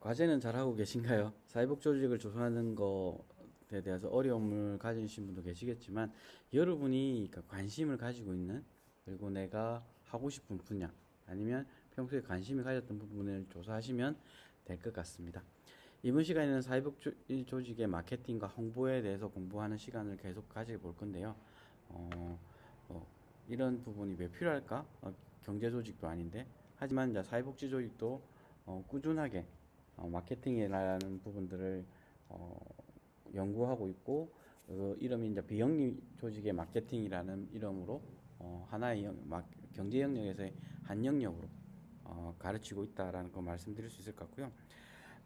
과제는 잘하고 계신가요? 사회복 조직을 조성하는 것에 대해서 어려움을 가지신 분도 계시겠지만, 여러분이 관심을 가지고 있는, 그리고 내가 하고 싶은 분야, 아니면 평소에 관심이 가졌던 부분을 조사하시면 될 것 같습니다. 이번 시간에는 사회복 조직의 마케팅과 홍보에 대해서 공부하는 시간을 계속 가져볼 건데요. 어, 이런 부분이 왜 필요할까? 경제 조직도 아닌데. 하지만 이제 사회복지 조직도 꾸준하게 마케팅이라는 부분들을 어, 연구하고 있고, 이름이 이제 비영리 조직의 마케팅이라는 이름으로 하나의 경제 영역에서의 한 영역으로 가르치고 있다라는 거 말씀드릴 수 있을 것 같고요.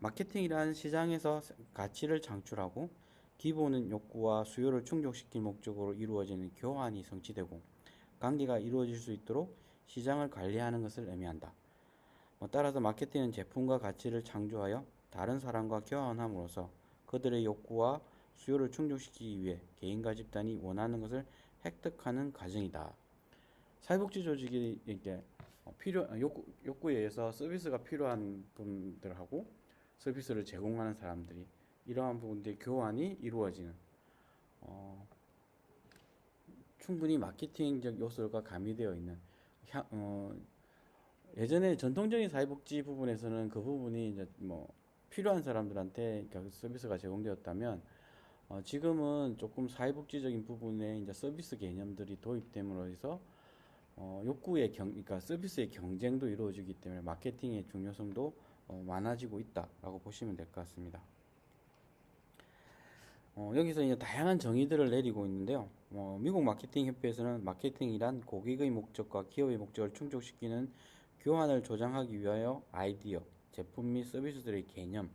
마케팅이란 시장에서 가치를 창출하고 기본은 욕구와 수요를 충족시킬 목적으로 이루어지는 교환이 성취되고 관계가 이루어질 수 있도록 시장을 관리하는 것을 의미한다. 따라서 마케팅은 제품과 가치를 창조하여 다른 사람과 교환함으로써 그들의 욕구와 수요를 충족시키기 위해 개인과 집단이 원하는 것을 획득하는 과정이다. 사회복지 조직이 이렇게 욕구에 의해서 서비스가 필요한 분들하고 서비스를 제공하는 사람들이 이러한 부분들의 교환이 이루어지는 충분히 마케팅적 요소가 가미되어 있는 예전에 전통적인 사회복지 부분에서는 그 부분이 이제 뭐 필요한 사람들한테 서비스가 제공되었다면 지금은 조금 사회복지적인 부분에 이제 서비스 개념들이 도입됨으로 해서 욕구의 그러니까 서비스의 경쟁도 이루어지기 때문에 마케팅의 중요성도 많아지고 있다라고 보시면 될 것 같습니다. 여기서 이제 다양한 정의들을 내리고 있는데요. 미국 마케팅 협회에서는 마케팅이란 고객의 목적과 기업의 목적을 충족시키는 교환을 조장하기 위하여 아이디어, 제품 및 서비스들의 개념,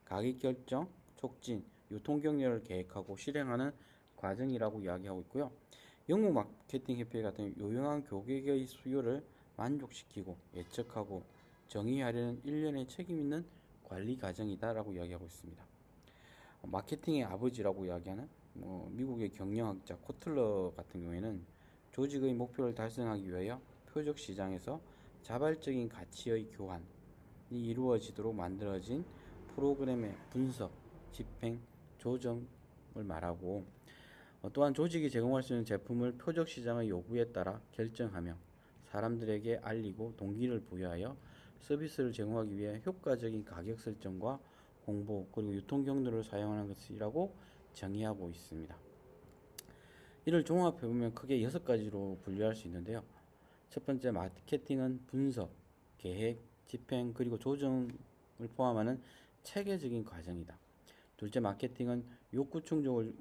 가격 결정, 촉진, 유통 경로를 계획하고 실행하는 과정이라고 이야기하고 있고요. 영국 마케팅 협회 같은 요용한 고객의 수요를 만족시키고 예측하고 정의하려는 일련의 책임 있는 관리 과정이다라고 이야기하고 있습니다. 마케팅의 아버지라고 이야기하는 미국의 경영학자 코틀러 같은 경우에는 조직의 목표를 달성하기 위하여 표적 시장에서 자발적인 가치의 교환이 이루어지도록 만들어진 프로그램의 분석, 집행, 조정을 말하고 또한 조직이 제공할 수 있는 제품을 표적 시장의 요구에 따라 결정하며 사람들에게 알리고 동기를 부여하여 서비스를 제공하기 위해 효과적인 가격 설정과 홍보 그리고 유통 경로를 사용하는 것이라고 정의하고 있습니다. 이를 종합해 보면 크게 6가지로 분류할 수 있는데요. 첫 번째, 마케팅은 분석, 계획, 집행 그리고 조정을 포함하는 체계적인 과정이다. 둘째, 마케팅은 욕구 충족을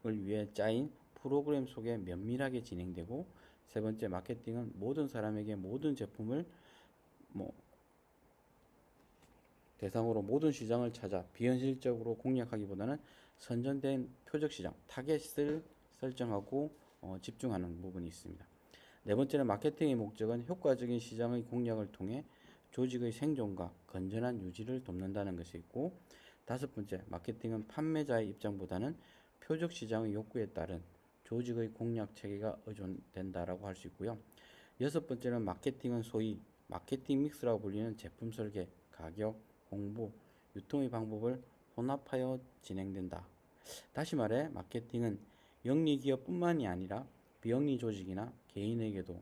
위해 짜인 프로그램 속에 면밀하게 진행되고, 세 번째, 마케팅은 모든 사람에게 모든 제품을 대상으로 모든 시장을 찾아 비현실적으로 공략하기보다는 선정된 표적 시장, 타겟을 설정하고 집중하는 부분이 있습니다. 네 번째는 마케팅의 목적은 효과적인 시장의 공략을 통해 조직의 생존과 건전한 유지를 돕는다는 것이 있고, 다섯 번째, 마케팅은 판매자의 입장보다는 표적 시장의 욕구에 따른 조직의 공략 체계가 의존된다라고 할 수 있고요. 여섯 번째는 마케팅은 소위 마케팅 믹스라고 불리는 제품 설계, 가격, 홍보, 유통의 방법을 혼합하여 진행된다. 다시 말해 마케팅은 영리기업뿐만이 아니라 비영리 조직이나 개인에게도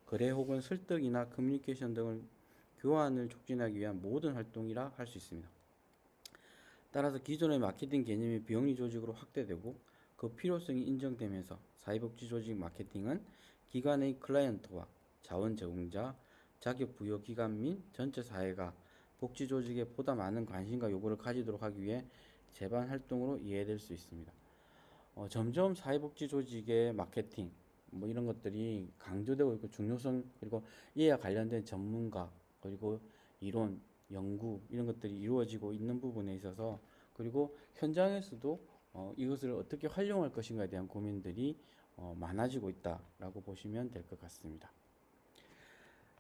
거래 혹은 설득이나 커뮤니케이션 등을 교환을 촉진하기 위한 모든 활동이라 할 수 있습니다. 따라서 기존의 마케팅 개념이 비영리 조직으로 확대되고 그 필요성이 인정되면서 사회복지 조직 마케팅은 기관의 클라이언트와 자원 제공자, 자격 부여 기관 및 전체 사회가 복지 조직에 보다 많은 관심과 요구를 가지도록 하기 위해 제반 활동으로 이해될 수 있습니다. 점점 사회복지 조직의 마케팅 이런 것들이 강조되고 있고 중요성 그리고 이와 관련된 전문가 그리고 이론 연구 이런 것들이 이루어지고 있는 부분에 있어서 그리고 현장에서도 이것을 어떻게 활용할 것인가에 대한 고민들이 많아지고 있다라고 보시면 될 것 같습니다.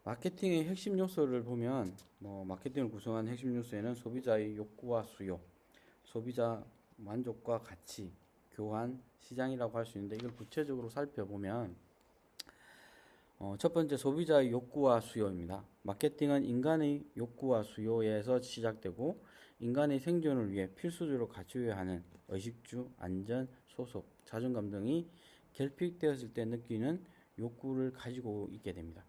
마케팅의 핵심 요소를 보면 마케팅을 구성하는 핵심 요소에는 소비자의 욕구와 수요, 소비자 만족과 가치, 교환, 시장이라고 할 수 있는데 이걸 구체적으로 살펴보면 첫 번째 소비자의 욕구와 수요입니다. 마케팅은 인간의 욕구와 수요에서 시작되고 인간의 생존을 위해 필수적으로 갖추어야 하는 의식주, 안전, 소속, 자존감 등이 결핍되었을 때 느끼는 욕구를 가지고 있게 됩니다.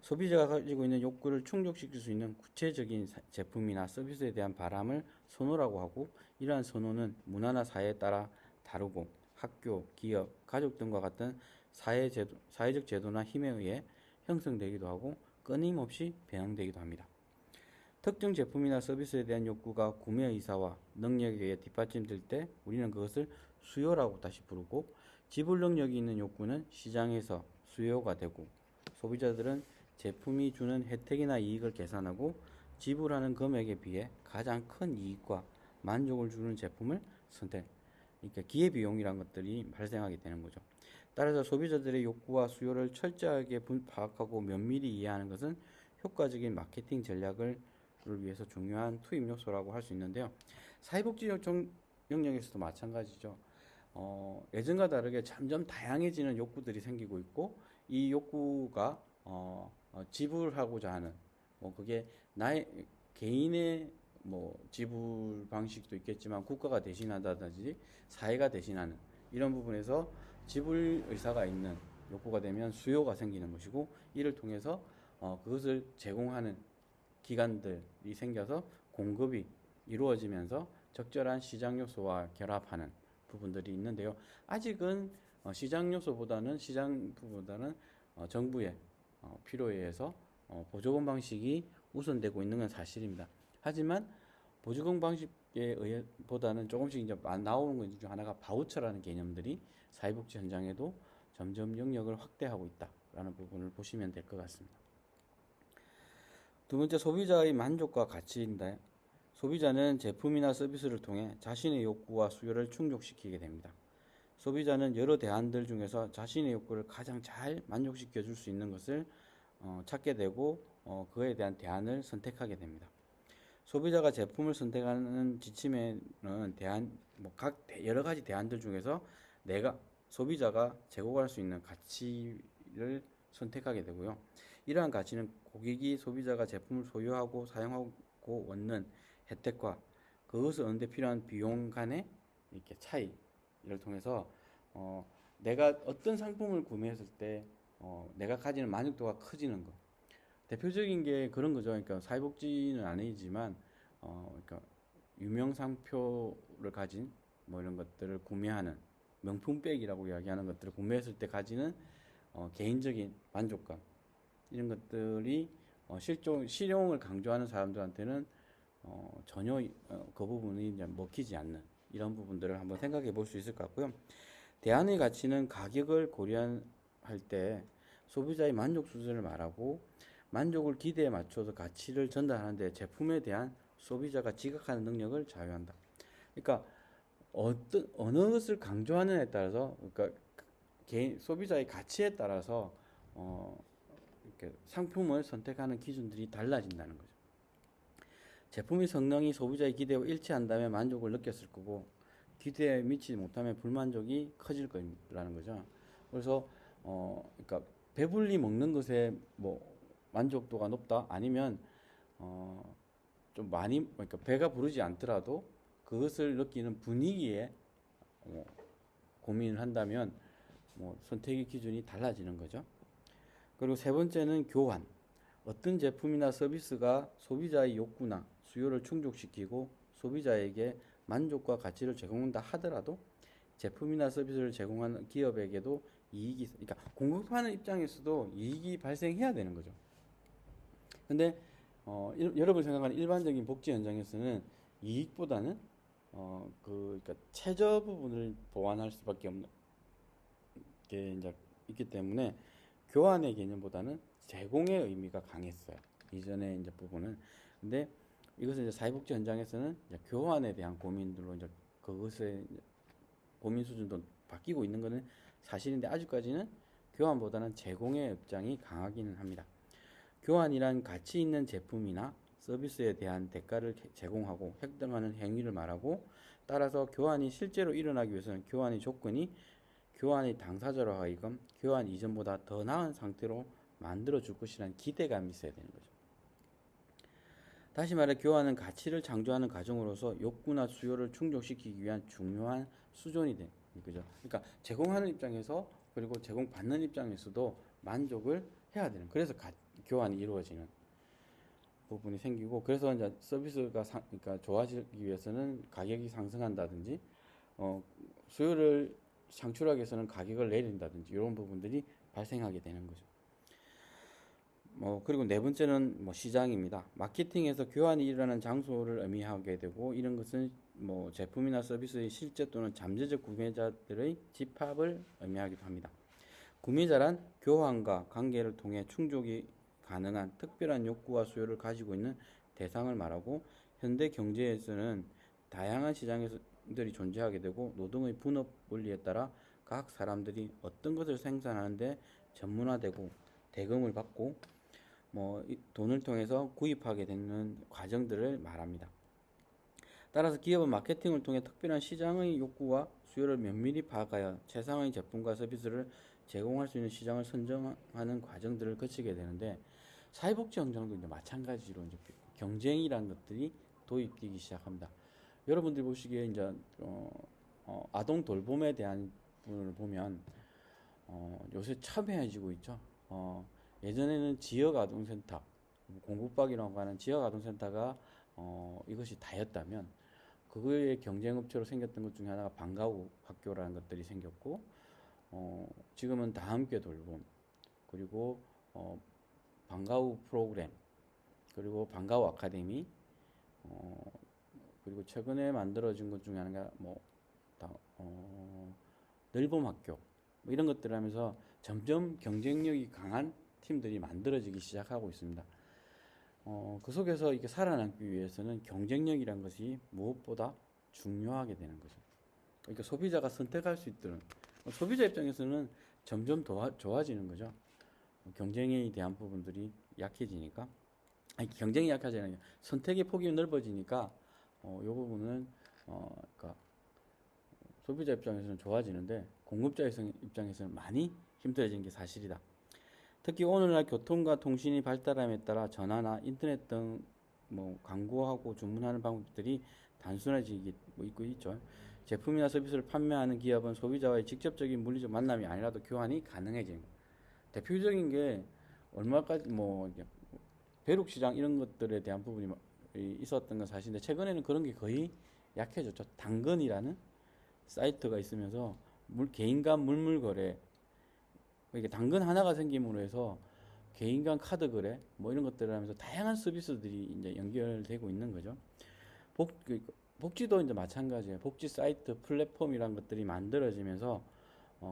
소비자가 가지고 있는 욕구를 충족시킬 수 있는 구체적인 제품이나 서비스에 대한 바람을 선호라고 하고, 이러한 선호는 문화나 사회에 따라 다르고 학교, 기업, 가족 등과 같은 사회적 제도나 힘에 의해 형성되기도 하고 끊임없이 변형되기도 합니다. 특정 제품이나 서비스에 대한 욕구가 구매 의사와 능력에 의해 뒷받침될 때 우리는 그것을 수요라고 다시 부르고, 지불 능력이 있는 욕구는 시장에서 수요가 되고, 소비자들은 제품이 주는 혜택이나 이익을 계산하고 지불하는 금액에 비해 가장 큰 이익과 만족을 주는 제품을 선택. 그러니까 기회비용이란 것들이 발생하게 되는 거죠. 따라서 소비자들의 욕구와 수요를 철저하게 파악하고 면밀히 이해하는 것은 효과적인 마케팅 전략을 위해서 중요한 투입 요소라고 할 수 있는데요. 사회복지 영역에서도 마찬가지죠. 예전과 다르게 점점 다양해지는 욕구들이 생기고 있고, 이 욕구가 지불하고자 하는, 그게 나의 개인의 지불 방식도 있겠지만 국가가 대신한다든지 사회가 대신하는 이런 부분에서 지불 의사가 있는 욕구가 되면 수요가 생기는 것이고, 이를 통해서 그것을 제공하는 기관들이 생겨서 공급이 이루어지면서 적절한 시장 요소와 결합하는 부분들이 있는데요. 아직은 시장 부분보다는 정부의 필요에 의해서 보조금 방식이 우선되고 있는 건 사실입니다. 하지만 보조금 방식에 의해 보다는 조금씩 이제 나오는 것 중 하나가 바우처라는 개념들이 사회복지 현장에도 점점 영역을 확대하고 있다라는 부분을 보시면 될 것 같습니다. 두 번째, 소비자의 만족과 가치인데, 소비자는 제품이나 서비스를 통해 자신의 욕구와 수요를 충족시키게 됩니다. 소비자는 여러 대안들 중에서 자신의 욕구를 가장 잘 만족시켜 줄 수 있는 것을 찾게 되고 그에 대한 대안을 선택하게 됩니다. 소비자가 제품을 선택하는 지침에는 여러 가지 대안들 중에서 소비자가 제공할 수 있는 가치를 선택하게 되고요. 이러한 가치는 고객이 소비자가 제품을 소유하고 사용하고 얻는 혜택과 그것을 얻는 데 필요한 비용 간의 이렇게 차이를 통해서 내가 어떤 상품을 구매했을 때 내가 가지는 만족도가 커지는 것. 대표적인 게 그런 거죠. 그러니까 사회복지는 아니지만 그러니까 유명 상표를 가진 이런 것들을 구매하는 명품백이라고 이야기하는 것들을 구매했을 때 가지는 개인적인 만족감, 이런 것들이 실용을 강조하는 사람들한테는 전혀 그 부분이 이제 먹히지 않는 이런 부분들을 한번 생각해 볼 수 있을 것 같고요. 대안의 가치는 가격을 고려할 때 소비자의 만족 수준을 말하고, 만족을 기대에 맞춰서 가치를 전달하는데 제품에 대한 소비자가 지각하는 능력을 자유한다. 그러니까 어느 것을 강조하느냐에 따라서, 그러니까 소비자의 가치에 따라서 이렇게 상품을 선택하는 기준들이 달라진다는 거죠. 제품의 성능이 소비자의 기대와 일치한다면 만족을 느꼈을 거고, 기대에 미치지 못하면 불만족이 커질 거라는 거죠. 그래서 그러니까 배불리 먹는 것에 만족도가 높다, 아니면 좀 많이, 그러니까 배가 부르지 않더라도 그것을 느끼는 분위기에 고민을 한다면 선택의 기준이 달라지는 거죠. 그리고 세 번째는 교환. 어떤 제품이나 서비스가 소비자의 욕구나 수요를 충족시키고 소비자에게 만족과 가치를 제공한다 하더라도 제품이나 서비스를 제공하는 기업에게도 그러니까 공급하는 입장에서도 이익이 발생해야 되는 거죠. 근데 여러분이 생각하는 일반적인 복지 현장에서는 이익보다는 그러니까 최저 부분을 보완할 수밖에 없는 게 이제 있기 때문에 교환의 개념보다는 제공의 의미가 강했어요. 이전에 이제 부분은. 근데 이것은 이제 사회복지 현장에서는 이제 교환에 대한 고민들로 이제 그것의 고민 수준도 바뀌고 있는 것은 사실인데, 아직까지는 교환보다는 제공의 입장이 강하기는 합니다. 교환이란 가치 있는 제품이나 서비스에 대한 대가를 제공하고 획득하는 행위를 말하고, 따라서 교환이 실제로 일어나기 위해서는 교환의 조건이 교환의 당사자로 하여금 교환 이전보다 더 나은 상태로 만들어 줄 것이라는 기대감이 있어야 되는 거죠. 다시 말해 교환은 가치를 창조하는 과정으로서 욕구나 수요를 충족시키기 위한 중요한 수존이 되는 거죠. 그러니까 제공하는 입장에서 그리고 제공받는 입장에서도 만족을 해야 되는. 그래서 교환이 이루어지는 부분이 생기고, 그래서 이제 서비스가 그러니까 좋아지기 위해서는 가격이 상승한다든지 수요를 창출하기 위해서는 가격을 내린다든지 이런 부분들이 발생하게 되는 거죠. 그리고 네 번째는 시장입니다. 마케팅에서 교환이 일어나는 장소를 의미하게 되고, 이런 것은 제품이나 서비스의 실제 또는 잠재적 구매자들의 집합을 의미하기도 합니다. 구매자란 교환과 관계를 통해 충족이 가능한 특별한 욕구와 수요를 가지고 있는 대상을 말하고, 현대 경제에서는 다양한 시장들이 존재하게 되고, 노동의 분업 원리에 따라 각 사람들이 어떤 것을 생산하는데 전문화되고 대금을 받고 돈을 통해서 구입하게 되는 과정들을 말합니다. 따라서 기업은 마케팅을 통해 특별한 시장의 욕구와 수요를 면밀히 파악하여 최상의 제품과 서비스를 제공할 수 있는 시장을 선정하는 과정들을 거치게 되는데, 사회복지 현장도 이제 마찬가지로 이제 경쟁이라는 것들이 도입되기 시작합니다. 여러분들이 보시기에 이제 아동 돌봄에 대한 부분을 보면 요새 첨예해지고 있죠. 예전에는 지역아동센터, 공급박이라고 하는 지역아동센터가 이것이 다였다면, 그거의 경쟁업체로 생겼던 것 중에 하나가 방과후 학교라는 것들이 생겼고, 지금은 다함께 돌봄, 그리고 방과후 프로그램, 그리고 방과후 아카데미, 그리고 최근에 만들어진 것 중에 하나가 늘봄학교, 이런 것들을 하면서 점점 경쟁력이 강한 팀들이 만들어지기 시작하고 있습니다. 그 속에서 이렇게 살아남기 위해서는 경쟁력이란 것이 무엇보다 중요하게 되는 거죠. 그러니까 소비자가 선택할 수 있도록, 소비자 입장에서는 점점 좋아지는 거죠. 경쟁에 대한 부분들이 약해지니까, 경쟁이 약해지는 선택의 폭이 넓어지니까 이 부분은 그러니까 소비자 입장에서는 좋아지는데, 공급자 입장에서는 많이 힘들어지는 게 사실이다. 특히 오늘날 교통과 통신이 발달함에 따라 전화나 인터넷 등 광고하고 주문하는 방법들이 단순해지고 있죠. 제품이나 서비스를 판매하는 기업은 소비자와의 직접적인 물리적 만남이 아니라도 교환이 가능해진 거. 대표적인 게 얼마까지 벼룩 시장 이런 것들에 대한 부분이 있었던 건 사실인데, 최근에는 그런 게 거의 약해졌죠. 당근이라는 사이트가 있으면서 개인 간 물물 거래, 이게 당근 하나가 생김으로 해서 개인 간 카드 거래 이런 것들을 하면서 다양한 서비스들이 이제 연결되고 있는 거죠. 복지도 이제 마찬가지예요. 복지 사이트, 플랫폼이란 것들이 만들어지면서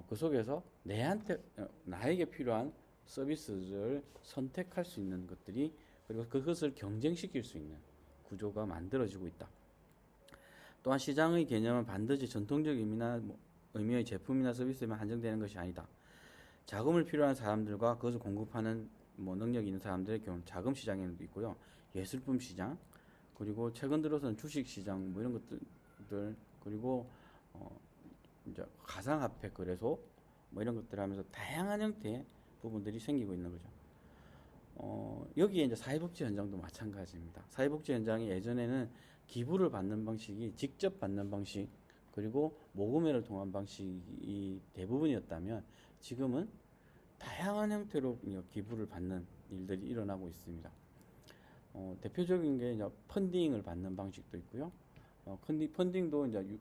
그 속에서 나에게 필요한 서비스를 선택할 수 있는 것들이, 그리고 그것을 경쟁시킬 수 있는 구조가 만들어지고 있다. 또한 시장의 개념은 반드시 전통적 의미의 제품이나 서비스에만 한정되는 것이 아니다. 자금을 필요한 사람들과 그것을 공급하는 능력 있는 사람들의 경우 자금 시장에도 있고요. 예술품 시장, 그리고 최근 들어서는 주식 시장 이런 것들, 그리고 이제 가상화폐 거래소 이런 것들 하면서 다양한 형태의 부분들이 생기고 있는 거죠. 여기에 이제 사회복지 현장도 마찬가지입니다. 사회복지 현장이 예전에는 기부를 받는 방식이 직접 받는 방식, 그리고 모금회를 통한 방식이 대부분이었다면, 지금은 다양한 형태로 기부를 받는 일들이 일어나고 있습니다. 대표적인 게 이제 펀딩을 받는 방식도 있고요. 펀딩도 이제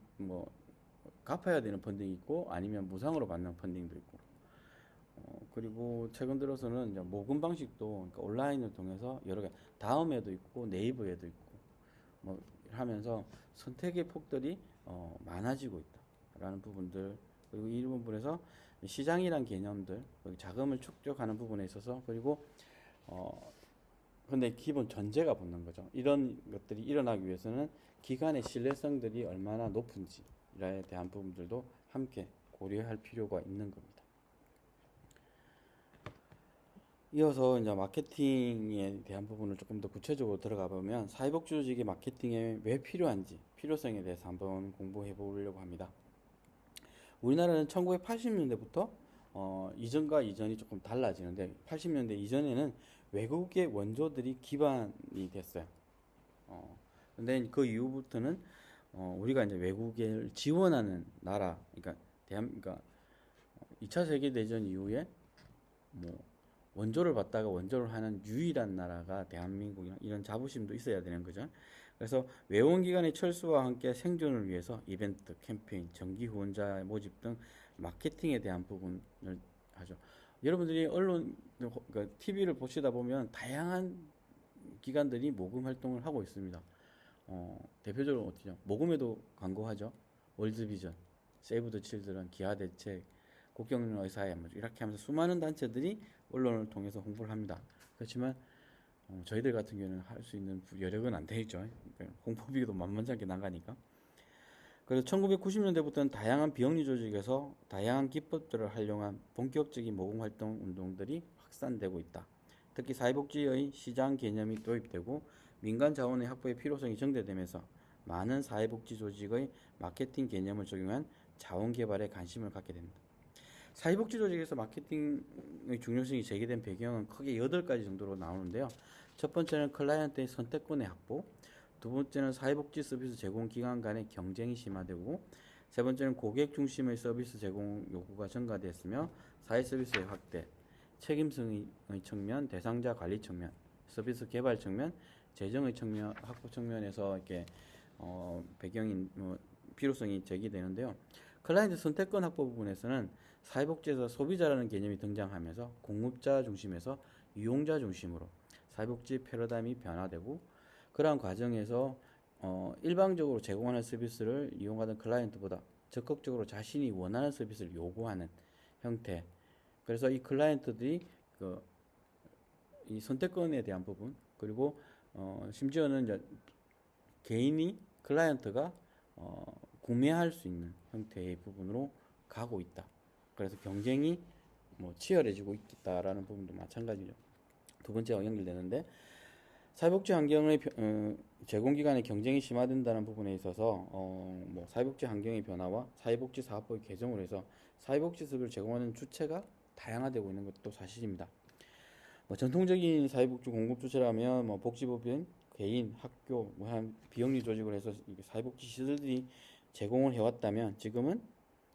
갚아야 되는 펀딩이 있고, 아니면 무상으로 받는 펀딩도 있고, 그리고 최근 들어서는 이제 모금 방식도, 그러니까 온라인을 통해서 여러 개, 다음에도 있고 네이버에도 있고 하면서 선택의 폭들이 많아지고 있다라는 부분들, 그리고 이 부분에서 시장이란 개념들, 자금을 축적하는 부분에 있어서, 그리고 근데 기본 전제가 붙는 거죠. 이런 것들이 일어나기 위해서는 기관의 신뢰성들이 얼마나 높은지에 대한 부분들도 함께 고려할 필요가 있는 겁니다. 이어서 이제 마케팅에 대한 부분을 조금 더 구체적으로 들어가 보면, 사회복지 조직이 마케팅에 왜 필요한지 필요성에 대해서 한번 공부해 보려고 합니다. 우리나라는 1980년대부터 이전과 이전이 조금 달라지는데 80년대 이전에는 외국의 원조들이 기반이 됐어요. 근데 그 이후부터는 우리가 이제 외국을 지원하는 나라, 그러니까 그러니까 2차 세계대전 이후에 뭐 원조를 받다가 원조를 하는 유일한 나라가 대한민국이나 이런 자부심도 있어야 되는 거죠. 그래서 외원기관의 철수와 함께 생존을 위해서 이벤트, 캠페인, 정기 후원자 모집 등 마케팅에 대한 부분을 하죠. 여러분들이 언론, 그러니까 TV를 보시다 보면 다양한 기관들이 모금 활동을 하고 있습니다. 대표적으로 어떻게 모금에도 광고하죠. 월드비전, 세이브 더 칠드런, 기아대책, 국경련 의사회 이렇게 하면서 수많은 단체들이 언론을 통해서 홍보를 합니다. 그렇지만 저희들 같은 경우는 할 수 있는 여력은 안 돼 있죠. 그러니까 홍보비도 만만찮게 나가니까. 그래서 1990년대부터는 다양한 비영리 조직에서 다양한 기법들을 활용한 본격적인 모금 활동 운동들이 확산되고 있다. 특히 사회복지의 시장 개념이 도입되고 민간 자원의 확보의 필요성이 정대되면서 많은 사회복지 조직의 마케팅 개념을 적용한 자원 개발에 관심을 갖게 됩니다. 사회복지 조직에서 마케팅의 중요성이 제기된 배경은 크게 8가지 정도로 나오는데요. 첫 번째는 클라이언트의 선택권의 확보, 두 번째는 사회복지 서비스 제공 기관 간의 경쟁이 심화되고, 세 번째는 고객 중심의 서비스 제공 요구가 증가됐으며 사회 서비스의 확대, 책임성의 측면, 대상자 관리 측면, 서비스 개발 측면, 재정의 측면, 확보 측면에서 이렇게 배경인 필요성이 제기되는데요. 클라이언트 선택권 확보 부분에서는 사회복지에서 소비자라는 개념이 등장하면서 공급자 중심에서 이용자 중심으로 사회복지 패러다임이 변화되고, 그러한 과정에서 일방적으로 제공하는 서비스를 이용하던 클라이언트보다 적극적으로 자신이 원하는 서비스를 요구하는 형태. 그래서 이 클라이언트들이 이 선택권에 대한 부분, 그리고 심지어는 개인이 클라이언트가 구매할 수 있는 형태의 부분으로 가고 있다. 그래서 경쟁이 치열해지고 있다라는 부분도 마찬가지죠. 두 번째와 연결되는데, 사회복지 환경의 제공기관의 경쟁이 심화된다는 부분에 있어서 사회복지 환경의 변화와 사회복지 사업법의 개정으로 해서 사회복지 서비스를 제공하는 주체가 다양화되고 있는 것도 사실입니다. 전통적인 사회복지 공급 주체라면 복지법인, 개인, 학교, 비영리 조직을 해서 사회복지 시설들이 제공을 해왔다면, 지금은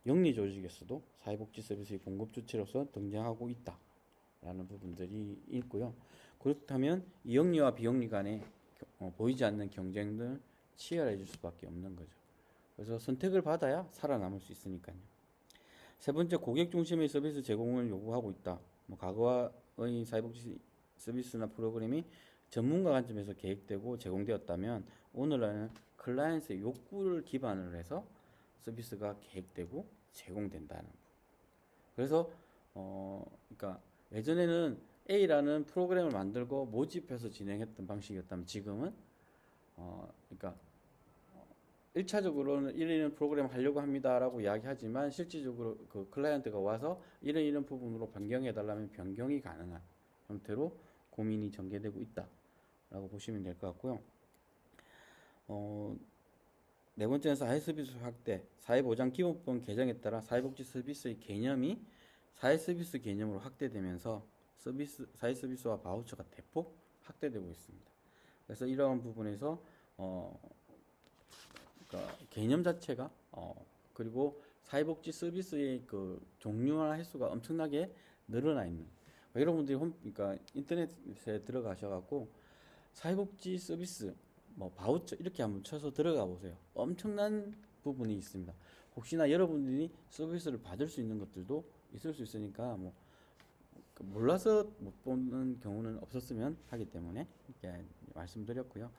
영리 조직에서도 사회복지 서비스의 공급 주체로서 등장하고 있다라는 부분들이 있고요. 그렇다면 이 영리와 비영리 간에 보이지 않는 경쟁은 치열해질 수밖에 없는 거죠. 그래서 선택을 받아야 살아남을 수 있으니까요. 세 번째, 고객 중심의 서비스 제공을 요구하고 있다. 과거의 사회복지 서비스나 프로그램이 전문가 관점에서 계획되고 제공되었다면, 오늘날은 클라이언트의 욕구를 기반으로 해서 서비스가 계획되고 제공된다는 거. 그래서 그러니까 예전에는 A라는 프로그램을 만들고 모집해서 진행했던 방식이었다면, 지금은 그러니까 1차적으로는 이런 프로그램 하려고 합니다라고 이야기하지만, 실질적으로 그 클라이언트가 와서 이런 부분으로 변경해 달라면 변경이 가능한 형태로 고민이 전개되고 있다라고 보시면 될 것 같고요. 네 번째는 사회 서비스 확대, 사회보장기본법 개정에 따라 사회복지 서비스의 개념이 사회 서비스 개념으로 확대되면서 사회 서비스와 바우처가 대폭 확대되고 있습니다. 그래서 이러한 부분에서 그러니까 개념 자체가 그리고 사회복지 서비스의 그 종류와 횟수가 엄청나게 늘어나 있는. 여러분들이 그러니까 인터넷에 들어가셔갖고 사회복지 서비스 바우처 이렇게 한번 쳐서 들어가 보세요. 엄청난 부분이 있습니다. 혹시나 여러분들이 서비스를 받을 수 있는 것들도 있을 수 있으니까 몰라서 못 보는 경우는 없었으면 하기 때문에 이렇게 말씀드렸고요.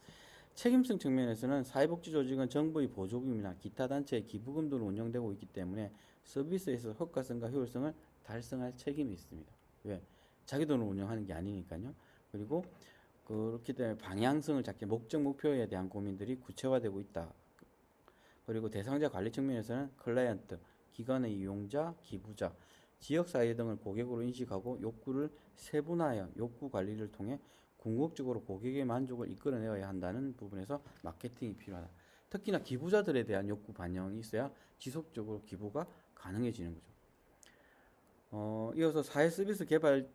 책임성 측면에서는 사회복지 조직은 정부의 보조금이나 기타 단체의 기부금 등으로 운영되고 있기 때문에 서비스에서 효과성과 효율성을 달성할 책임이 있습니다. 왜? 자기 돈으로 운영하는 게 아니니까요. 그리고 그렇기 때문에 방향성을 잡기, 목적 목표에 대한 고민들이 구체화되고 있다. 그리고 대상자 관리 측면에서는 클라이언트, 기관의 이용자, 기부자, 지역사회 등을 고객으로 인식하고 욕구를 세분화하여 욕구 관리를 통해 궁극적으로 고객의 만족을 이끌어내야 한다는 부분에서 마케팅이 필요하다. 특히나 기부자들에 대한 욕구 반영이 있어야 지속적으로 기부가 가능해지는 거죠. 이어서 사회 서비스 개발,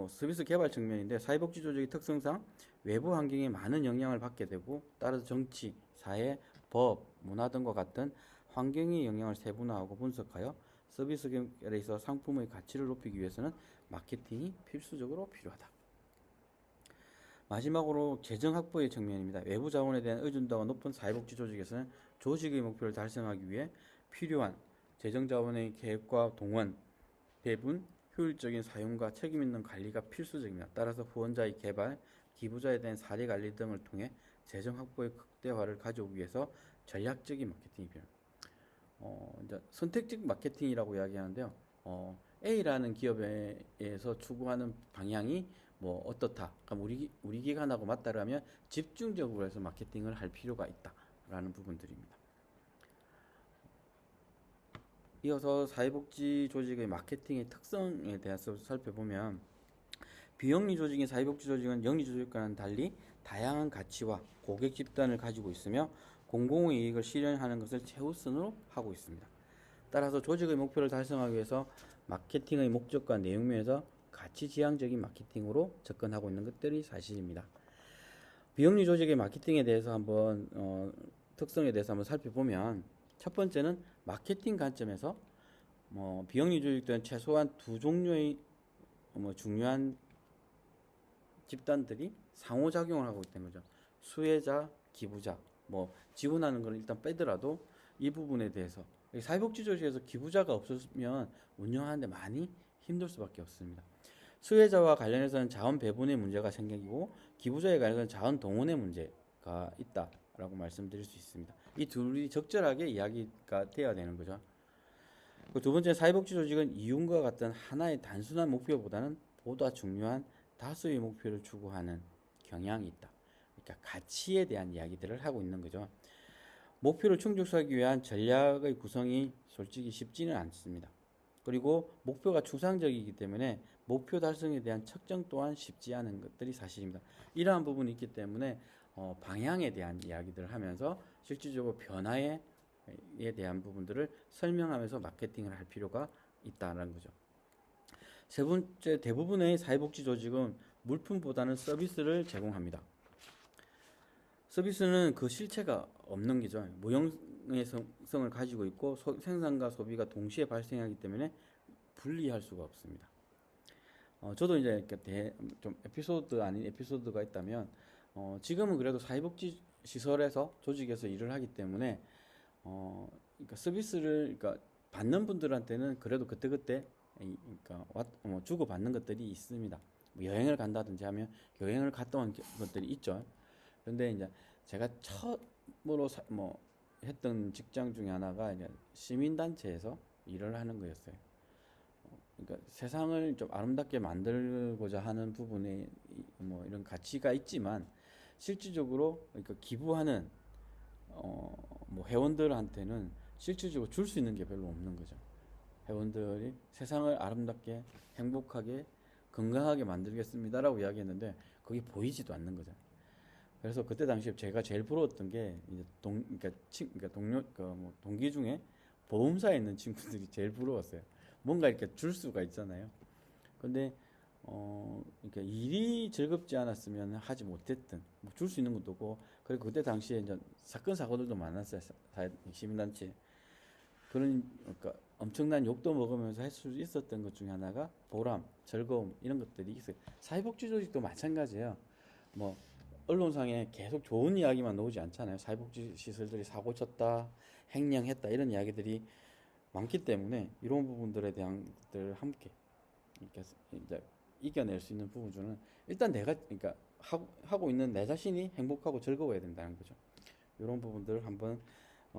서비스 개발 측면인데, 사회복지 조직의 특성상 외부 환경에 많은 영향을 받게 되고, 따라서 정치, 사회, 법, 문화 등과 같은 환경의 영향을 세분화하고 분석하여 서비스 개발에 있어 상품의 가치를 높이기 위해서는 마케팅이 필수적으로 필요하다. 마지막으로 재정 확보의 측면입니다. 외부 자원에 대한 의존도가 높은 사회복지 조직에서는 조직의 목표를 달성하기 위해 필요한 재정 자원의 계획과 동원, 배분, 효율적인 사용과 책임 있는 관리가 필수적입니다. 따라서 후원자의 개발, 기부자에 대한 사례 관리 등을 통해 재정 확보의 극대화를 가져오기 위해서 전략적인 마케팅이 필요합니다. 이제 선택적 마케팅이라고 이야기하는데요. A라는 기업에서 추구하는 방향이 어떻다. 그럼 우리 기관하고 맞다라면 집중적으로 해서 마케팅을 할 필요가 있다라는 부분들입니다. 이어서 사회복지 조직의 마케팅의 특성에 대해서 살펴보면, 비영리 조직인 사회복지 조직은 영리 조직과는 달리 다양한 가치와 고객 집단을 가지고 있으며 공공의 이익을 실현하는 것을 최우선으로 하고 있습니다. 따라서 조직의 목표를 달성하기 위해서 마케팅의 목적과 내용면에서 가치지향적인 마케팅으로 접근하고 있는 것들이 사실입니다. 비영리 조직의 마케팅에 대해서 특성에 대해서 한번 살펴보면, 첫 번째는 마케팅 관점에서 비영리 조직들은 최소한 두 종류의 중요한 집단들이 상호작용을 하고 있다는 거죠. 수혜자, 기부자. 지원하는 걸 일단 빼더라도 이 부분에 대해서, 사회복지 조직에서 기부자가 없으면 운영하는데 많이 힘들 수밖에 없습니다. 수혜자와 관련해서는 자원 배분의 문제가 생기고, 기부자에 관해서는 자원 동원의 문제가 있다라고 말씀드릴 수 있습니다. 이 둘이 적절하게 이야기가 돼야 되는 거죠. 두 번째, 사회복지 조직은 이윤과 같은 하나의 단순한 목표보다는 보다 중요한 다수의 목표를 추구하는 경향이 있다. 그러니까 가치에 대한 이야기들을 하고 있는 거죠. 목표를 충족하기 위한 전략의 구성이 솔직히 쉽지는 않습니다. 그리고 목표가 추상적이기 때문에 목표 달성에 대한 측정 또한 쉽지 않은 것들이 사실입니다. 이러한 부분이 있기 때문에 방향에 대한 이야기들을 하면서 실질적으로 변화에 대한 부분들을 설명하면서 마케팅을 할 필요가 있다는 거죠. 세 번째, 대부분의 사회복지 조직은 물품보다는 서비스를 제공합니다. 서비스는 그 실체가 없는 게죠. 무형의 성을 가지고 있고 생산과 소비가 동시에 발생하기 때문에 분리할 수가 없습니다. 저도 이제 좀 에피소드 아닌 에피소드가 있다면, 지금은 그래도 사회복지 시설에서 조직에서 일을 하기 때문에 그러니까 서비스를 받는 분들한테는 그래도 그때그때 주고 받는 것들이 있습니다. 여행을 간다든지 하면 여행을 갔다 온 것들이 있죠. 그런데 이제 제가 처음으로 했던 직장 중에 하나가 이제 시민단체에서 일을 하는 거였어요. 그러니까 세상을 좀 아름답게 만들고자 하는 부분에 이런 가치가 있지만, 실질적으로 그러니까 기부하는 회원들한테는 실질적으로 줄 수 있는 게 별로 없는 거죠. 회원들이 세상을 아름답게 행복하게 건강하게 만들겠습니다라고 이야기했는데 그게 보이지도 않는 거죠. 그래서 그때 당시에 제가 제일 부러웠던 게 이제 동기 중에 보험사에 있는 친구들이 제일 부러웠어요. 뭔가 이렇게 줄 수가 있잖아요. 근데 그러니까 일이 즐겁지 않았으면 하지 못했던, 줄 수 있는 것도 없고, 그리고 그때 당시에 이제 사건 사고들도 많았어요. 시민단체. 그러니까 엄청난 욕도 먹으면서 할 수 있었던 것 중에 하나가 보람, 즐거움 이런 것들이 있어요. 사회복지 조직도 마찬가지예요. 언론상에 계속 좋은 이야기만 나오지 않잖아요. 사회복지 시설들이 사고 쳤다, 횡령했다 이런 이야기들이 많기 때문에 이런 부분들에 대한 것들을 함께 이제 이겨낼 수 있는 부분 중은 일단 내가 하고 있는 내 자신이 행복하고 즐거워야 된다는 거죠. 이런 부분들을 한번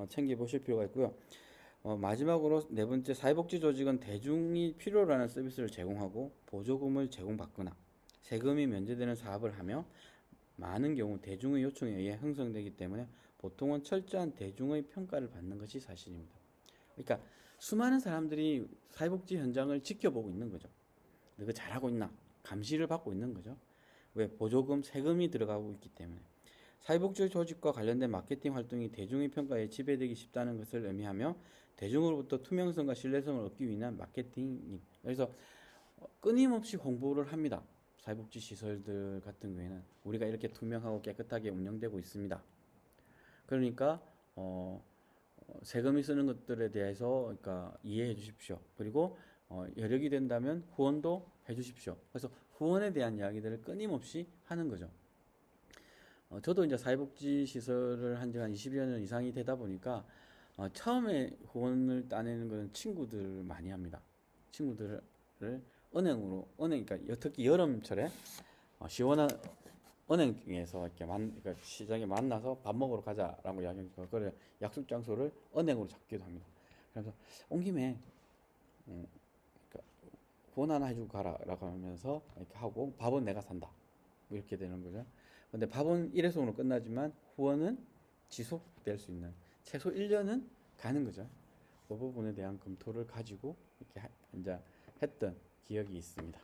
챙겨 보실 필요가 있고요. 마지막으로 네 번째, 사회복지 조직은 대중이 필요로 하는 서비스를 제공하고 보조금을 제공받거나 세금이 면제되는 사업을 하며 많은 경우 대중의 요청에 의해 형성되기 때문에 보통은 철저한 대중의 평가를 받는 것이 사실입니다. 그러니까 수많은 사람들이 사회복지 현장을 지켜보고 있는 거죠. 너가 잘하고 있나? 감시를 받고 있는 거죠. 왜? 보조금, 세금이 들어가고 있기 때문에. 사회복지 조직과 관련된 마케팅 활동이 대중의 평가에 지배되기 쉽다는 것을 의미하며 대중으로부터 투명성과 신뢰성을 얻기 위한 마케팅. 그래서 끊임없이 홍보를 합니다. 사회복지 시설들 같은 경우에는 우리가 이렇게 투명하고 깨끗하게 운영되고 있습니다. 그러니까 세금이 쓰는 것들에 대해서 그러니까 이해해 주십시오. 그리고 여력이 된다면 후원도 해 주십시오. 그래서 후원에 대한 이야기들을 끊임없이 하는 거죠. 저도 이제 사회복지 시설을 한 지가 한 20여 년 이상이 되다 보니까 처음에 후원을 따내는 것은 친구들 많이 합니다. 친구들을 그러니까 특히 여름철에 시원한 은행에서 이렇게 그러니까 시장에 만나서 밥 먹으러 가자라고 이야기하니까 그래 약속 장소를 은행으로 잡기도 합니다. 그래서 온 김에 그러니까 후원 하나 해주고 가라라고 하면서 이렇게 하고 밥은 내가 산다 뭐 이렇게 되는 거죠. 근데 밥은 일회성으로 끝나지만 후원은 지속될 수 있는 최소 1년은 가는 거죠. 그 부분에 대한 검토를 가지고 이렇게 이제 했던 기억이 있습니다.